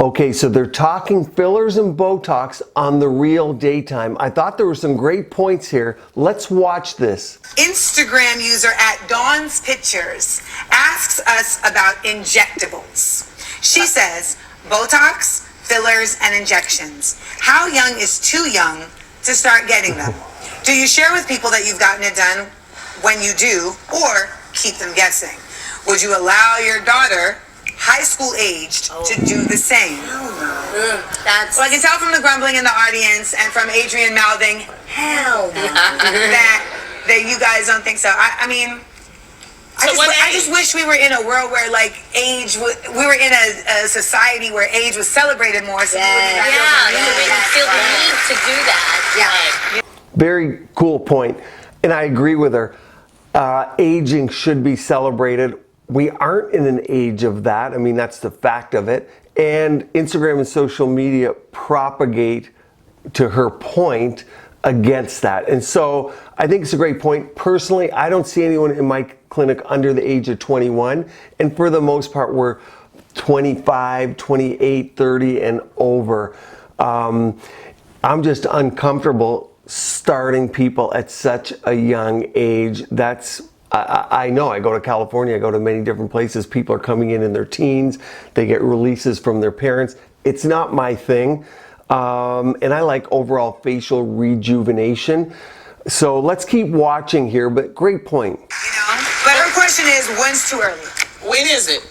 Okay, so they're talking fillers and Botox on The Real Daytime. I thought there were some great points here. Let's watch this. Instagram user at Dawn's Pictures asks us about injectables. She says, Botox, fillers, and injections. How young is too young to start getting them? Do you share with people that you've gotten it done when you do, or keep them guessing? Would you allow your daughter, high school aged, to do the same? That's Well, I can tell from the grumbling in the audience and from Adrian mouthing, hell no, that you guys don't think so. I mean, I just wish we were in a world where like we were in a society where age was celebrated more. So we feel the need to do that. Yeah. Very cool point, and I agree with her. Aging should be celebrated. We aren't in an age of that. I mean, that's the fact of it. And Instagram and social media propagate, to her point, against that. And so I think it's a great point. Personally, I don't see anyone in my clinic under the age of 21. And for the most part, we're 25, 28, 30 and over. I'm just uncomfortable starting people at such a young age. I know, I go to California, I go to many different places, people are coming in their teens, they get releases from their parents. It's not my thing. And I like overall facial rejuvenation. So let's keep watching here, but great point. But her question is, when's too early? When is it?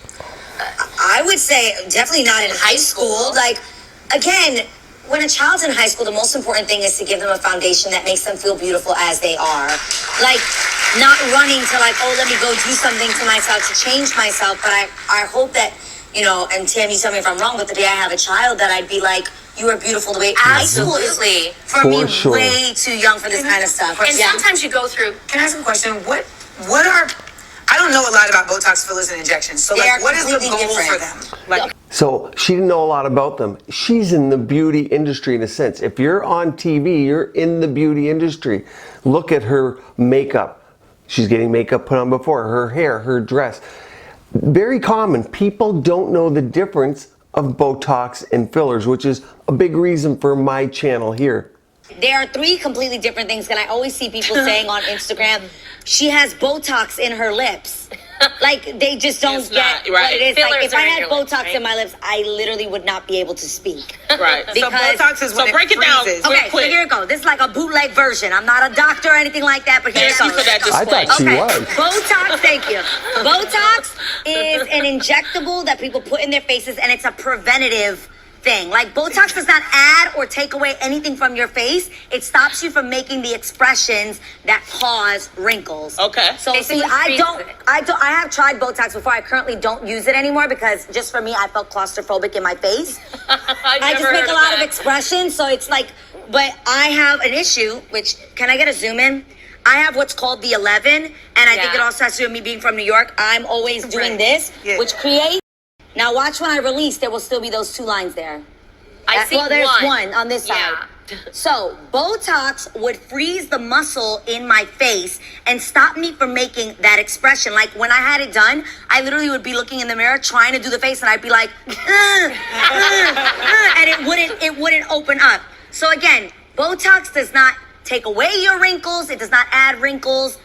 I would say definitely not in high school. Like, again, when a child's in high school, the most important thing is to give them a foundation that makes them feel beautiful as they are. Like, not running to like, oh, let me go do something to myself to change myself. But I hope that, and Tammy, tell me if I'm wrong, but the day I have a child, that I'd be like, you are beautiful the way. Absolutely. For me, sure. Way too young for this kind of stuff. And sometimes you go through. Can I ask a question? What are, I don't know a lot about Botox, fillers, and injections. So like, what is the goal for them? Like, So she didn't know a lot about them. She's in the beauty industry in a sense. If you're on TV, you're in the beauty industry. Look at her makeup. She's getting makeup put on before, her hair, her dress. Very common. People don't know the difference of Botox and fillers, which is a big reason for my channel here. There are three completely different things, and I always see people saying on Instagram, she has Botox in her lips. Like, they just don't get what it is. Like, if I had Botox in my lips, I literally would not be able to speak. Right. So Botox is what it break it down. freezes. Okay, so here it goes. This is like a bootleg version. I'm not a doctor or anything like that, but here it goes. I thought she was. Botox, thank you. Botox is an injectable that people put in their faces, and it's a preventative thing. Like, Botox does not add or take away anything from your face. It stops you from making the expressions that cause wrinkles. Okay. So see, I have tried Botox before. I currently don't use it anymore because just for me, I felt claustrophobic in my face. I just make a lot of expressions, so it's like, but I have an issue, which, can I get a zoom in? I have what's called the 11, and I think it also has to do with me being from New York. I'm always doing this, which creates. Now watch when I release, there will still be those two lines there. I see there's one on this side. Yeah. So Botox would freeze the muscle in my face and stop me from making that expression. Like when I had it done, I literally would be looking in the mirror trying to do the face, and I'd be like, and it wouldn't open up. So again, Botox does not take away your wrinkles. It does not add wrinkles.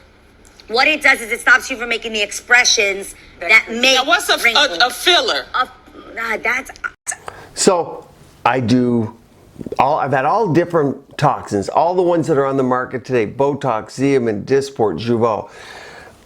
What it does is it stops you from making the expressions that make Now, what's a filler? So I've had all different toxins, all the ones that are on the market today, Botox, Xeomin, Dysport, Jeuveau.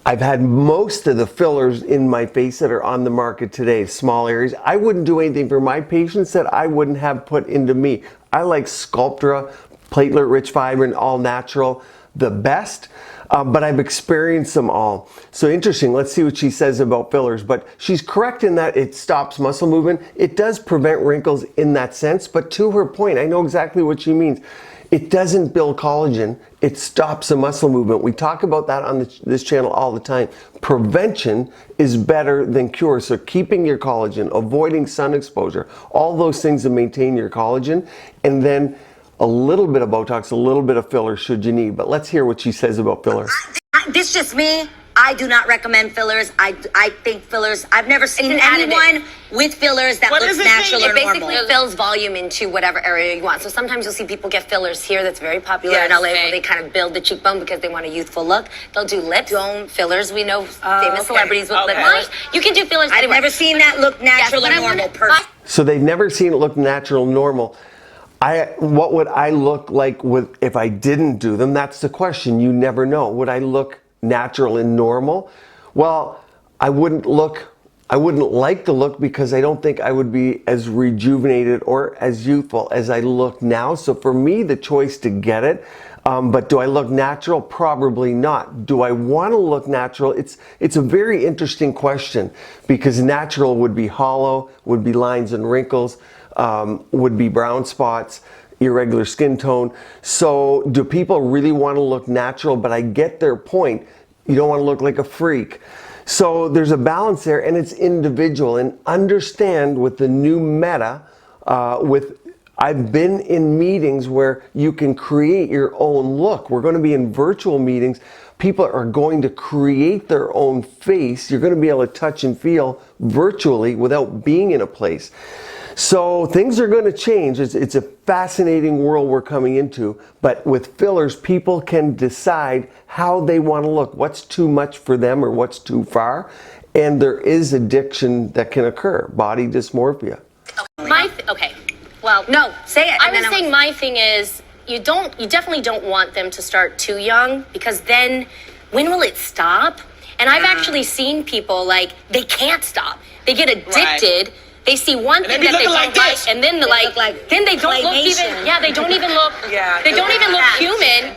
I've had most of the fillers in my face that are on the market today, small areas. I wouldn't do anything for my patients that I wouldn't have put into me. I like Sculptra, platelet-rich fibrin, all natural, the best. But I've experienced them all. So interesting, let's see what she says about fillers. But she's correct in that it stops muscle movement. It does prevent wrinkles in that sense, but to her point, I know exactly what she means. It doesn't build collagen, it stops the muscle movement. We talk about that on this channel all the time. Prevention is better than cure. So keeping your collagen, avoiding sun exposure, all those things to maintain your collagen, and then a little bit of Botox, a little bit of filler should you need. But let's hear what she says about fillers. This just me. I do not recommend fillers. I think fillers. I've never seen an additive. anyone with fillers that What looks does it natural mean? or It basically normal. fills volume into whatever area you want. So sometimes you'll see people get fillers here. That's very popular in Yes. LA, where they kind of build the cheekbone because they want a youthful look. They'll do lip dome fillers. We know famous okay. celebrities with lip Okay. fillers. You can do fillers I've anywhere. never seen that look natural but or I wanna- normal. Perfect. So they've never seen it look natural, normal. What would I look like if I didn't do them? That's the question. You never know. Would I look natural and normal? Well, I wouldn't like the look because I don't think I would be as rejuvenated or as youthful as I look now. So for me, the choice to get it. But do I look natural? Probably not. Do I want to look natural? It's a very interesting question because natural would be hollow, would be lines and wrinkles, would be brown spots, irregular skin tone. So do people really want to look natural? But I get their point. You don't want to look like a freak. So there's a balance there, and it's individual. And understand with the new meta, I've been in meetings where you can create your own look. We're going to be in virtual meetings. People are going to create their own face. You're going to be able to touch and feel virtually without being in a place. So things are going to change. It's a fascinating world we're coming into. But with fillers, people can decide how they want to look, what's too much for them or what's too far. And there is addiction that can occur, body dysmorphia. Okay. Well, No, say it. I and was then saying my thing is you definitely don't want them to start too young because then when will it stop? And I've actually seen people like they can't stop. They get addicted. They see one they thing be that they looking don't like like, this. and then then they don't look even. claymation. Yeah, they don't even look. Yeah, they don't even look that. human.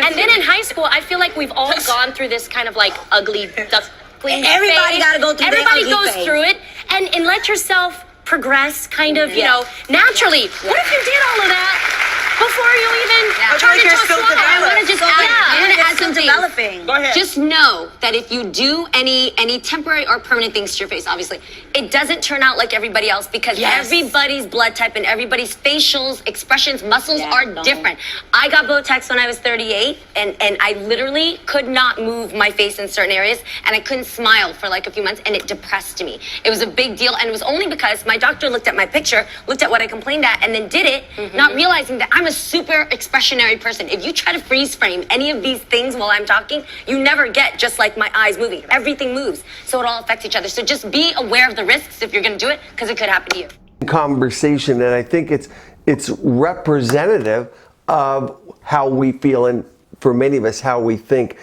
And then in high school, I feel like we've all gone through this kind of like ugly duckling Everybody phase. gotta go through their Everybody ugly goes phase. through it, and let yourself progress, kind of, you Yeah. know, naturally. What if you did all of that before you even Yeah. turned Like into you're a still slut? developing. I want to just So add, then- I want to it's add still something. developing. Go ahead. Just know that if you do any temporary or permanent things to your face, obviously, it doesn't turn out like everybody else because Yes. everybody's blood type and everybody's facials, expressions, muscles Yeah, are no. different. I got Botox when I was 38, and I literally could not move my face in certain areas, and I couldn't smile for like a few months, and it depressed me. It was a big deal, and it was only because my doctor looked at my picture, looked at what I complained at, and then did it, not realizing that I'm a super expressionary person. If you try to freeze frame any of these things while I'm talking, you never get just like my eyes moving. Everything moves, so it all affects each other. So just be aware of the risks if you're going to do it, because it could happen to you. Conversation, and I think it's representative of how we feel, and for many of us, how we think.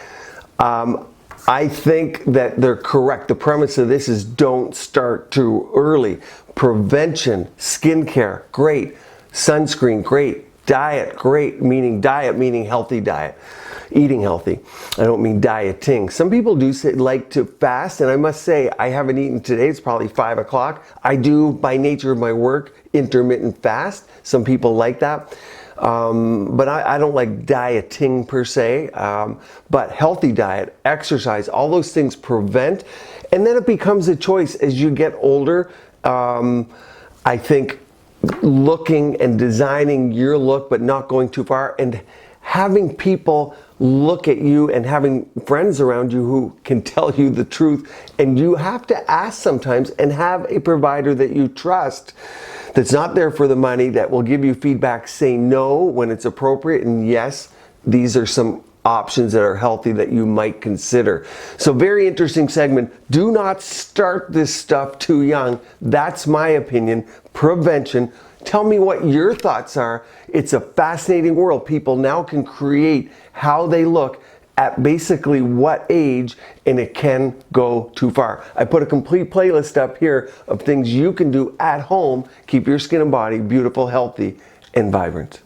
I think that they're correct. The premise of this is don't start too early. Prevention, skincare, great. Sunscreen, great. Diet, great. Diet meaning healthy diet. Eating healthy. I don't mean dieting. Some people do like to fast, and I must say I haven't eaten today. It's probably 5 o'clock. I do, by nature of my work, intermittent fast. Some people like that. But I don't like dieting per se, but healthy diet, exercise, all those things prevent. And then it becomes a choice as you get older. I think looking and designing your look, but not going too far, and having people look at you and having friends around you who can tell you the truth. And you have to ask sometimes and have a provider that you trust that's not there for the money, that will give you feedback, say no when it's appropriate, and yes, these are some options that are healthy that you might consider. So very interesting segment. Do not start this stuff too young. That's my opinion. Prevention. Tell me what your thoughts are. It's a fascinating world. People now can create how they look at basically what age, and it can go too far. I put a complete playlist up here of things you can do at home. Keep your skin and body beautiful, healthy, and vibrant.